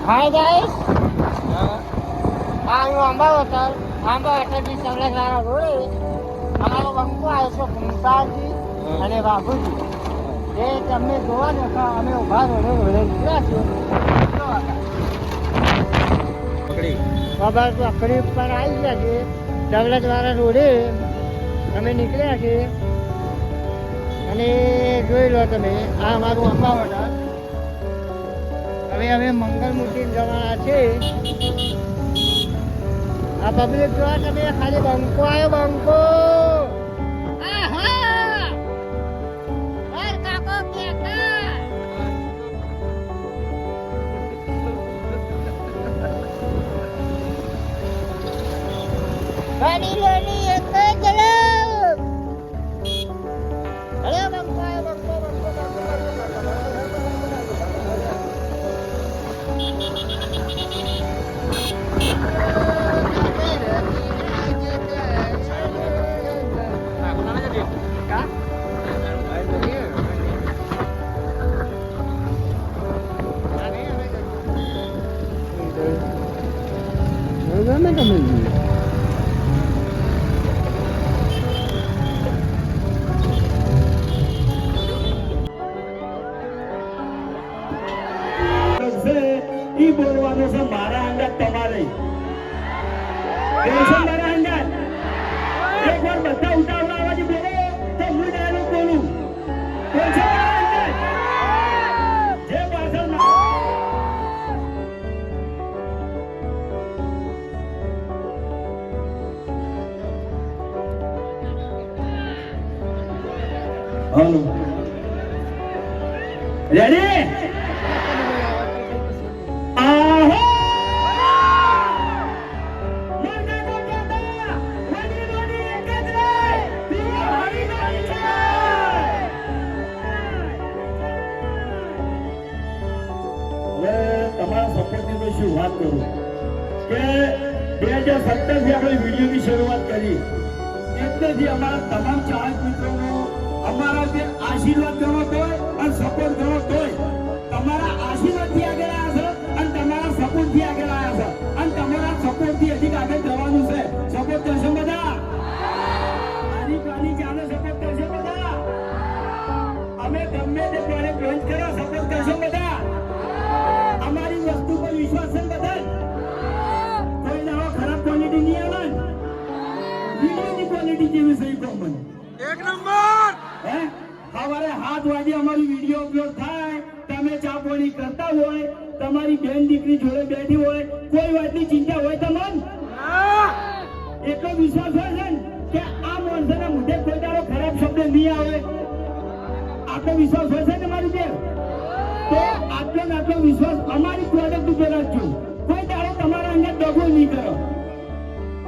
Hi guys આ આંબા હોટલથી સવલેસવાળા રોડે અમારો બંકો આવ્યો છે ભૂમતાજી અને બાબુજી એ તમને જોવા જતા અમે ઉભા રોડે નીકળ્યા છીએ ખબર પકડી ઉપર આવી ગયા છે સવલેસવાળા રોડે અમે નીકળ્યા છીએ અને જોઈ લો તમે આ અમારું આંબા હોટલ હવે મંગલમૂર્તિ જવાના છે આ પબ્લિક જોવા તમે ખાલી બંકો આવ્યો બંકો બોલવાનું છે મારા અંગત તમારે મારા અંગત એક વાર બધા ઉતાવળા અવાજે બોલો તો હું ડાયલોગ બોલું જે પાછળ હલો રેડી વાત કરું કે 2017 થી આપણે વિડીયોની શરૂઆત કરી એટલેથી અમારા તમામ ચાહક મિત્રોનો અમારા જે આશીર્વાદ ગણો તોય અને સપોર્ટ ગણો તોય તમારા આશીર્વાદથી આગળ આવ્યા છે અને તમારા સપોર્ટથી આગળ આવ્યા છે અને તમારા સપોર્ટથી હજી આગળ જવાનું છે સપોર્ટ કરશો બધા આની પાની ચાલે સપોર્ટ કરશો બધા અમે ગમે તે પ્રોજેક્ટ લોન્ચ કર્યો સપોર્ટ કરશો બધા અમારી વસ્તુ પર વિશ્વાસ છે બધા કોઈ નવો ખરાબ ક્વોલિટી નહીં આવે વિડીયોની ક્વોલિટી જેવી સહી કોમન એક નંબર હે સવારે 7 વાગે અમારી વિડીયો અપલોડ થાય તમે ચા પાણી કરતા હોય તમારી બેન દીકરી જોડે બેઠી હોય કોઈ વાતની ચિંતા હોય તમને એટલો વિશ્વાસ હોય છે કે આ માણસના મુદ્દે કોઈ તારો ખરાબ શબ્દ નહીં આવે આટલો વિશ્વાસ હોય છે ને મારી બેન તો આટલો વિશ્વાસ અમારી પ્રોડક્ટ ઉપર રાખજો કોઈ તારો તમારા અંદર દગો નહીં કરો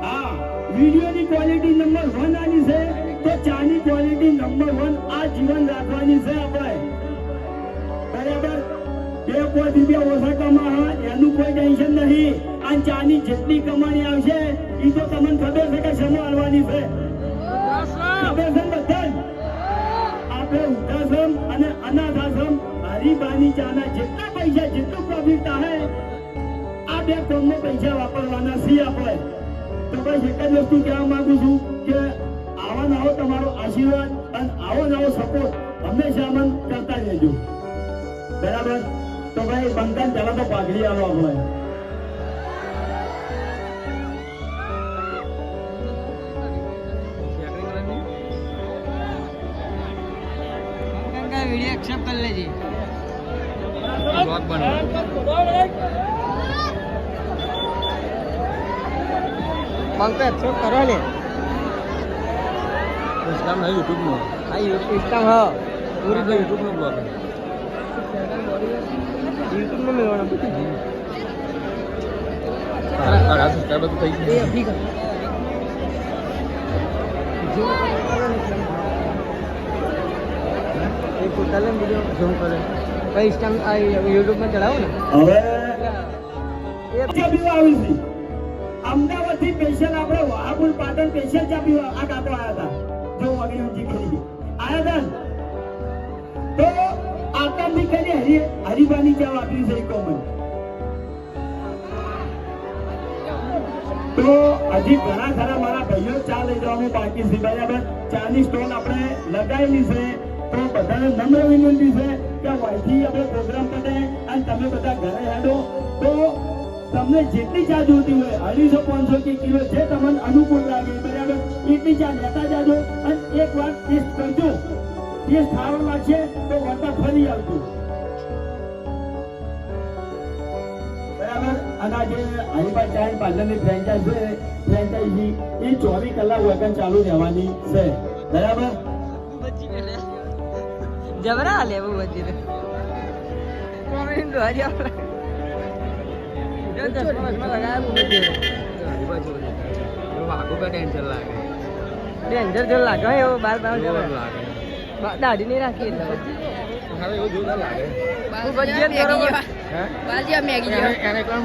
હા વિડીયોની ક્વોલિટી નંબર 1 આની છે તો ચાની ક્વોલિટી નંબર 1 આ જીવન રાખવાની છે આપણે બરાબર 2 રૂપિયા ઓછા કમાવા એનું કોઈ ટેન્શન નહીં અને ચાની જેટલી કમાણી આવશે એ તો તમને ખબર છે કે સમય આવવાની છે ખબર છે બધા આપણે વૃદ્ધાશ્રમ અને અનાથ આશ્રમ હરીબાની ચાના જેટલા પૈસા જેટલું પ્રોફિટ થાય આ 2 કોમમાં પૈસા વાપરવાના છે આપણે તો બસ એક જ વસ્તુ કહેવા માંગુ છું કે આવો નવો તમારો આશીર્વાદ અને આવો નવો સપોર્ટ હંમેશા અમન કરતા રહેજો બરાબર તો ભાઈ બંધન પહેલા તો પાઘડી આવો આપણે वीडियो एक्सेप्ट कर लीजिए ब्लॉग बना पंख एक्सेप्ट करो ले इंस्टाग्राम है यूट्यूब में हां इंस्टाग्राम है पूरी का यूट्यूब में ब्लॉग है यूट्यूब में मिलवाना अरे सब्सक्राइबर तो ठीक है ठीक है एक उतारले वीडियो ઝૂમ કરે ભાઈ ઇન્સ્ટા યુટ્યુબ માં ચડાવો ને હવે એ પીવા આવી છે અમદાવાદ થી સ્પેશિયલ આપણે વાહપુર પાટણ સ્પેશિયલ ચા પીવા આ કાકો આયા હતા જો વાગી ઊંચી કરી આયા હતા તો આતંબી કરી હરીબાની ચા વાપરી છે કોમન તો હજી ઘણા ખરા મારા ભાઈઓ ચા લઈ જવાનું બાકી છે બરાબર. ચાની સ્ટોલ આપણે લગાવેલી છે. તો બધાને નમ્ર વિનંતી છે કે અહીંથી આપણે પ્રોગ્રામ પતે અને તમે બધા ઘરે હેડો. તો તમને જેટલી ચા જોતી હોય 250-500 કે કિલો જે તમને અનુકૂળ લાગે બરાબર એટલી ચા લેતા જાજો અને એક વાર ટેસ્ટ કરજો. ટેસ્ટ સારો લાગશે તો વળતા ફરી આવજો બરાબર. અને આ જે હરિભાઈ ચાય પાર્લરની ફ્રેન્ચાઇઝી એ 24 કલાક વગર ચાલુ રહેવાની છે બરાબર. જબરા લે બહુ બધી કોમેન્ટ તો હજી આપણે ડેન્જર જો લાગે એવો બાર બાર દાઢી નહીં રાખી એટલે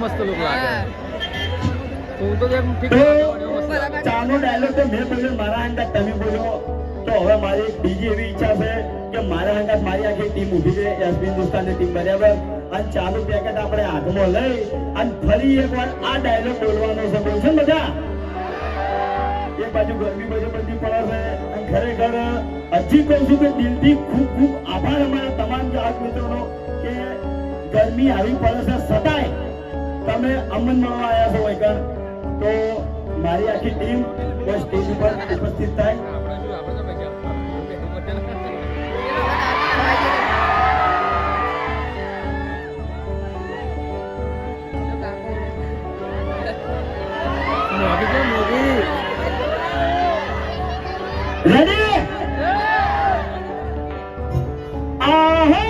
મસ્ત લુક લાગે. તું તો જેમ ઠીક તો ચાનો ડાયલોગ તો મેં બોલ્યો મારા અંદાજ તમે બોલ્યો. તો હવે મારી બીજી એવી ઈચ્છા છે કે મારા અંદાજ મારી આખી ટીમ ઊભી છે એસબી હિન્દુસ્તાનની ટીમ બરાબર. અને ચાનું પેકેટ આપણે હાથમાં લઈ અને ફરી એકવાર આ ડાયલોગ બોલવાનો છે. બોલશે ને બધા? એક બાજુ ગરમી બધી પડે છે અને ખરેખર હજી કહું છું કે દિલથી ખૂબ ખૂબ આભાર અમારા તમામ ચાહક મિત્રોનો કે ગરમી આવી પડે છે છતાંય તમે અમન મળવા આવ્યા છો વૈકણ. તો મારી આખી ટીમ કોઈ સ્ટેજ ઉપર ઉપસ્થિત થાય. રેડી? આહા!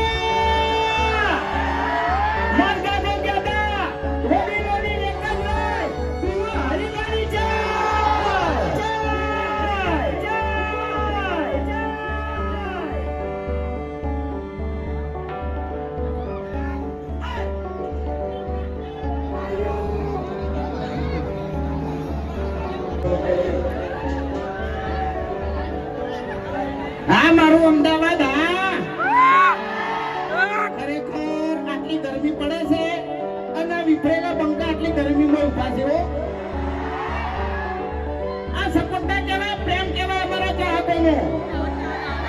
માર્ગા તો કહેતા, રોડી રોડી એક જ લઈ, તું હરિભાઈ જાય! જાય! જાય! જાય! હા મારું અમદાવાદ. હા ખરેખર આટલી ગરમી પડે છે અને વિફરેલા બંકા આટલી ગરમીમાં ઉભા છે. આ સપોર્ટના કહેવાય, પ્રેમ કહેવાય અમારા ચાહકોનો.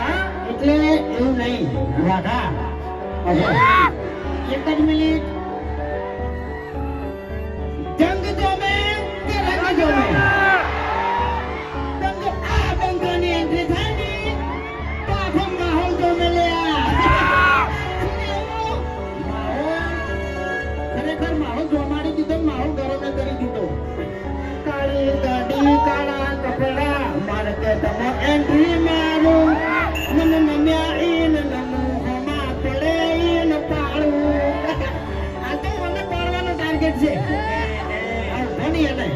હા એટલે એવું નહીં રાધા. એક જ મિનિટ. જંગ જોમે કે રંગ જોમે? બંકો આ બંકાની એન્ટ્રી થાય ને તો આખો માહોલ જોમે લે. ખરેખર માહોલ જોમાડી દીધો, માહોલ ગરમ કરી દીધો. કાળી ગાડી કાળા કપડા મારે કે તમો એન્ટ્રી મારું મને નમ્યા ઈન નમો હમા પડે ઈન પાડું. આ તો મને પાડવાનો ટાર્ગેટ છે. આ ધણી એને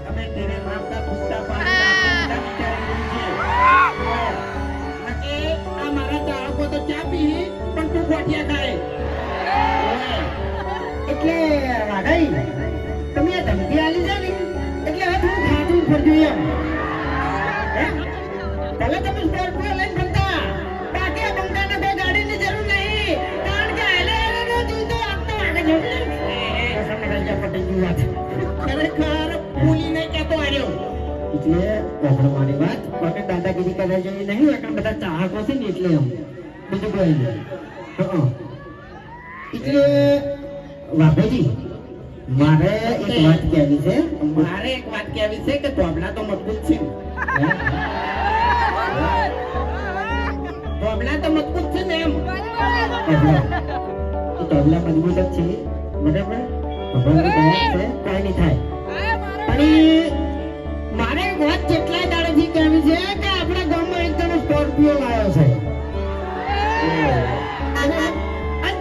તમે તેને માપતા પૂછતા પાડી આ મારા ચાહકો તો ચા પી પણ તું ગોઠિયા ખાય. એટલે વાડાઈ તમે આ ધમકી આલી છે ને એટલે હવે થોડું ખાતું ફરજો એમ. ભલે તમે સ્કોર્પિયો લઈને ફરતા બાકી આ બંકાને કોઈ ગાડીની જરૂર નહીં કારણ કે હેલે હેલે તો આપતો આગળ જોડે પટી ગયું વાત. ખરેખર ભૂલીને કહેતો આવ્યો એટલે મારી વાત બાકી દાદાગીરી કરવા જેવી નહીં. એટલે બધા ચાહકો છે ને એટલે એમ બીજું કોઈ નહીં. એટલે વાભેજી મારે એક વાત કહેવી છે. મારે એક વાત કહેવી છે કે તોબલા તો મજબૂત છે. તોબલા તો મજબૂત છે ને એમ. તોબલા મજબૂત જ છે બરાબર. ભગવાનની દયા છે કાંઈ નહીં થાય. પણ મારે એક વાત કેટલાય દાડાથી કહેવી છે કે આપણા ગામમાં એક જણો સ્કોર્પિયો લાવ્યો છે. અને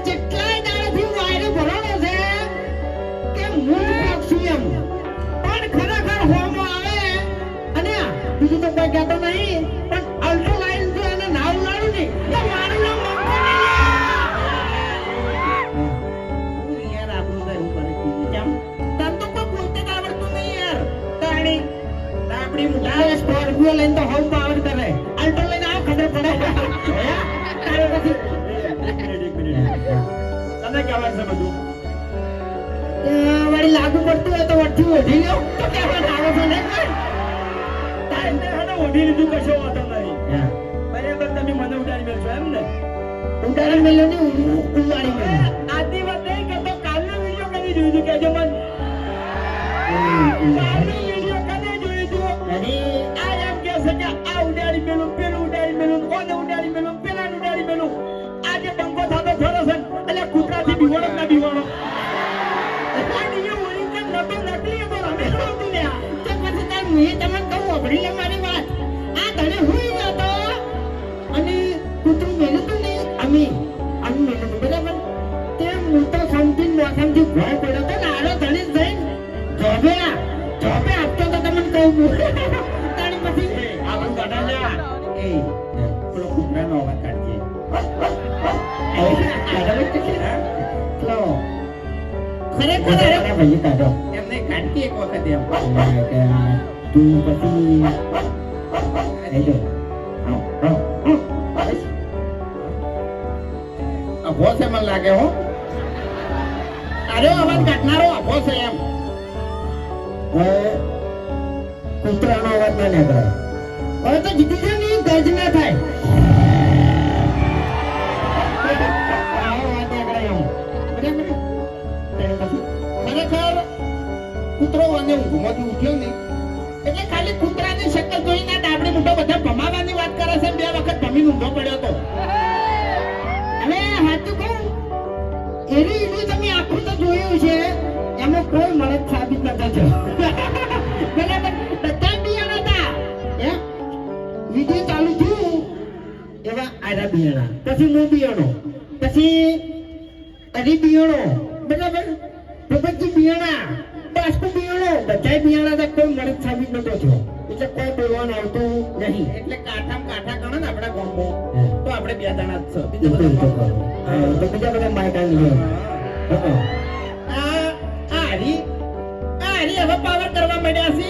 જેટલાય દાડાથી વાયરે ભરાણો છે કે હું પક્ષી એમ પણ ખરેખર હોમો આવે અને બીજું તો કોઈ કહેતો નહીં પણ અલ્ટ્રો લાઈન જો એને નાવ લાડું ને તો મારું નામ યાર આપણું તો એવું કરે કેમ તને તો કોઈ બોલતે આવડતું નહીં યાર. તાણી આપણી મોટા સ્કોર્પિયો લઈને તો હોમ લાગુ પડતું હોય તો વચ્ચે ઓઢી લો તો કેવા નારો છે નહીં કોઈ તાઈને હેને ઓઢી લીધું કશો વાંધો નહીં. બરાબર તમે મને ઉડાડી મેળશો એમ ને? ઉડાડી મેલ્યો ને ઉડાડી મેલ્યો આજી વાત નહીં કરતો, કાલનો વિડીયો કદી જોયું હતું કહેજો મને. કાલનો વિડીયો કદી જોયું હતું? અરે આ એમ કહે છે કે આ ઉડાડી મેલું, પેલું ઉડાડી મેલું, કોને ઉડાડી મેલું, પેલાને ઉડાડી મેલું. આ જે બંકો થતો ફરો છે એટલે કૂતરાથી બીવાણો ના બીવાણો. અને એ ઓરિજિનલ નતો, નકલી હતો, રમેશ હતું ને આ. તો પછી તાર મેં તમને કહું અભડી લે મારી વાત આ તને હુઈ જતો અને કૂતરું મેલું તું ને અમે મેલું તું બરાબર તે હું તો સમજીને મોસમથી ભય પડ્યો તો ને આરો ધણી જઈને જોબે આપતો તો તમને કહું તાણી પછી આવું કાઢા લ્યા. એ પેલો કૂતરાનો અવાજ કાઢજે. ખરેખર અરે ભાઈ કાઢો એમને કાઢતી એક વખત એમ. તું પછી અભો છે મને લાગે હો. અરે અવાજ કાઢનારો અભો છે એમ. કૂતરાનો અવાજ ના નીકળે હવે તો જીતી છે ને ગર્જ ના થાય આવો અવાજ નીકળે એમ બરાબર ખરેખર કૂતરો અને ઊંઘમાંથી ઉઠ્યો નહીં એટલે ખાલી કૂતરાની શક્લ જોઈને આ ડાબડી મોટો બધા ભમાવાની વાત કરે છે. 2 વખત ભમીને ઊંઘો પડ્યો હતો. અને હાચું કહું એરી તમે આખું તો જોયું છે એમાં કોઈ મળદ સાબિત નતો થયો બરાબર બધા બિયાણા હતા હે વિડીયો ચાલુ થયું એવા આરા બિયાણા પછી હું બિયાણો પછી અરી બિયાણો બરાબર પછી બિયાણા બાસ્કુ બિયાણો બધા બિયાણા હતા કોઈ મળદ સાબિત નતો થયો એટલે કોઈ બોલવાનું આવતું નહીં એટલે કાંઠામાં કાંઠા ગણો ને આપણા ગામમાં તો આપણે 2 જણા જ છે. તો બીજા બધા માયકા નહીં આ હરી હવે પાવર કરવા માંડ્યા છે.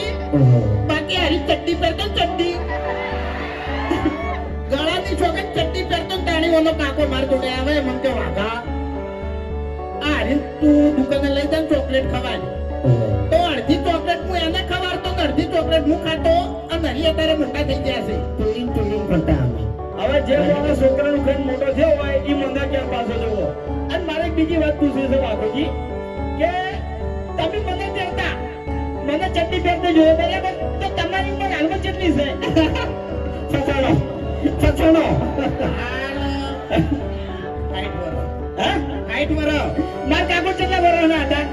બાકી હરી ચડ્ડી પહેરતો ચડ્ડી ગળાની છોકરી ચડ્ડી પહેરતો તાણીઓનો કાકો માર જોડે આવે મને કે વાઘા આ હરી તું દુકાને લઈ જા ચોકલેટ ખવાય તો અડધી ચોકલેટ હું એને ખવાડતો ને અડધી ચોકલેટ હું ખાતો અને હરી અત્યારે મોટા થઈ ગયા છે. ટુલિંગ કરતા અમે હવે જે મારા છોકરાનો ખાઈને મોટો થયો હોય એ મંદા ક્યાં પાછો જવો. અને મારે એક બીજી વાત પૂછવી છે બાપુજી કે તમે મને દેવતા મને ચટણી પહેરતે જોયો બરાબર તો તમારી ઉંમર હાલમાં કેટલી છે? સચાણો હાઈટ વરો માર કાકો કેટલા વરોના હતા?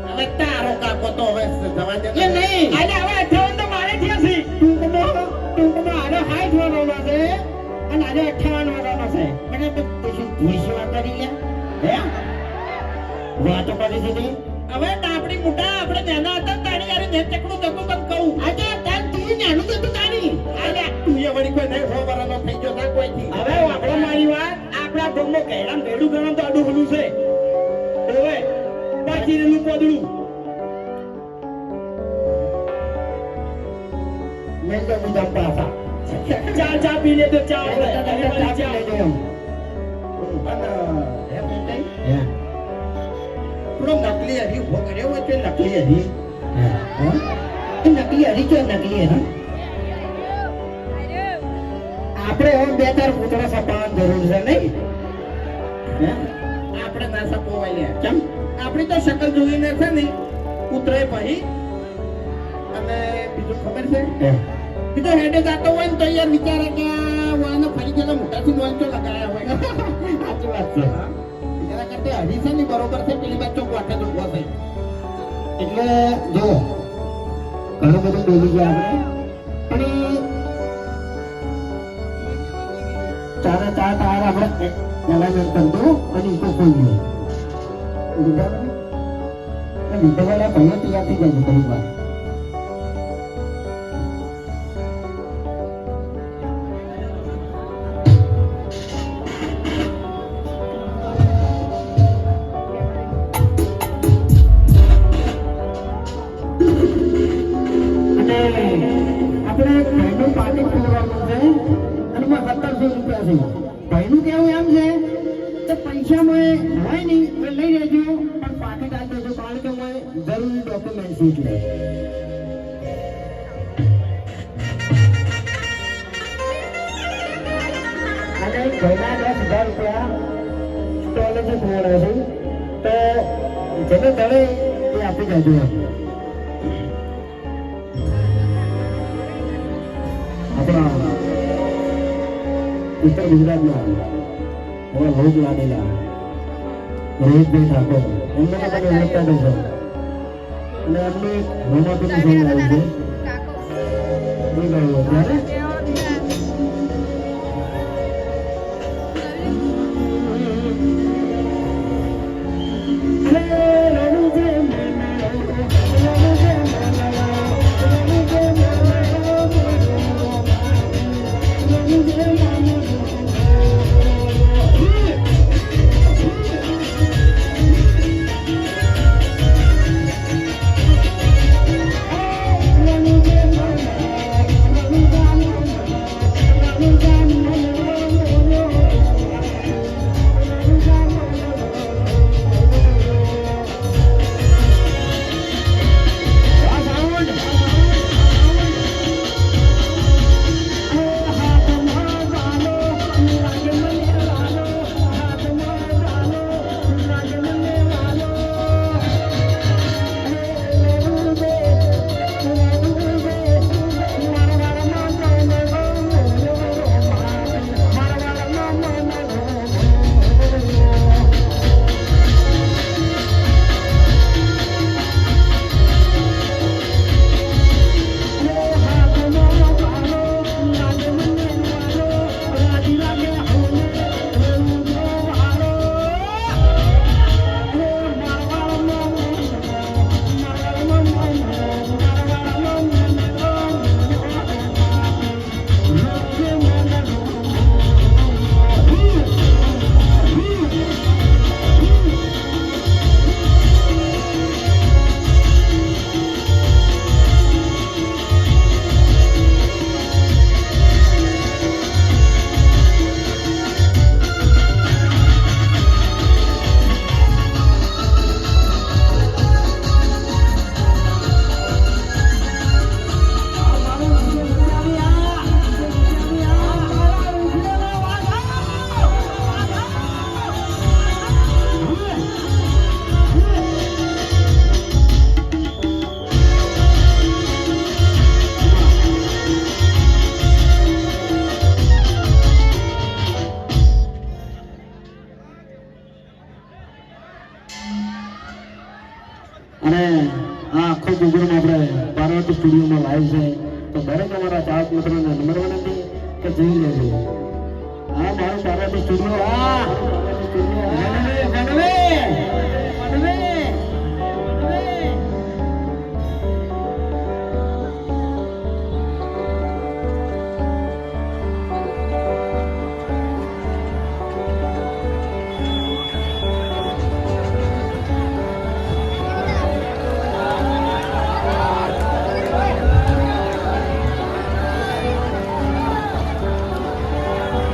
હવે તારો કાકો તો હવે જવા દે એ નહીં આજે હવે 58 તો મારે થયા છે. ટૂંકમાં આનો 60 વર્ષનો છે અને આનો 58 વર્ષનો છે બરાબર પછી ભૂસી વાત કરી લે હે વાતો કરી છે તે હવે ડાપડી મોટા આપણે નાના હતા તારી યાર ને ચકડું જતું તને કહું આજે તાર તું નાનું હતું તારી અરે તું એ વળી કોઈ નહીં 100 વર્ષનો થઈ ગયો ના કોઈથી. હવે આપણે મારી વાત આપણા ગામમાં કહેડામ ભેડું ગણો તો આડું હલું છે ઓવે પાછી રેલું પોદડું મેં તો બીજા પાસા ચા પી લે તો ચા ચા લઈ લે એમ થોડો નકલી હરી ઉભો કર્યો હોય તો નકલી હરી નકલી હરી કે નકલી હરી આપણે હવે 2-4 કૂતરા સપાવવાની જરૂર છે નહીં આપણે ના સપોવાય લે કેમ આપણી તો શકલ જોઈને છે ને કૂતરે ભાઈ અને બીજું ખબર છે બીજો હેડે જાતો હોય ને તો યાર વિચારે કે વાળાને ફરી ગયેલા મોટાથી નોંચો લગાયા હોય. સાચી વાત છે એના કરતા હરી છે ને બરોબર છે પેલી બાજુ ચોક વાટે તો ઉભો થઈ. એટલે જો ઘણું બધું બોલી ગયા આપણે પણ ચારે ચાર ટાયર આપણે એલાઇનમેન્ટ કરી દો અને ઇકો ખોલી દો લીધા વાળા ભાઈઓ તૈયાર થઈ જાય ઘણી વાર ભાઈનું કેવું એમ છે કે પૈસામાં હોય નહીં લઈ લેજો પણ પાકી ચાલતો કારણ કે જરૂર ડોક્યુમેન્ટ છે એટલે અને ઘરના 10,000 રૂપિયા સ્ટોલે જે ખવડાવે છે તો જેને દળે એ આપી દેજો આપણા ઉત્તર ગુજરાતના એવા લોક લાડેલા રોહિતભાઈ ઠાકોર એમને તો તમે ઓળખતા જ છો અને એમનું રોમાપીનું સોંગ આવ્યું છે એ ગાયું ત્યારે અને આ આખો પ્રોગ્રામ આપણે પાર્વતી સ્ટુડિયોમાં લાઈવ છે તો દરેક અમારા ચાહક મિત્રોને નંબર વિનંતી કે જોઈ લેજો આ મારું પાર્વતી સ્ટુડિયો આ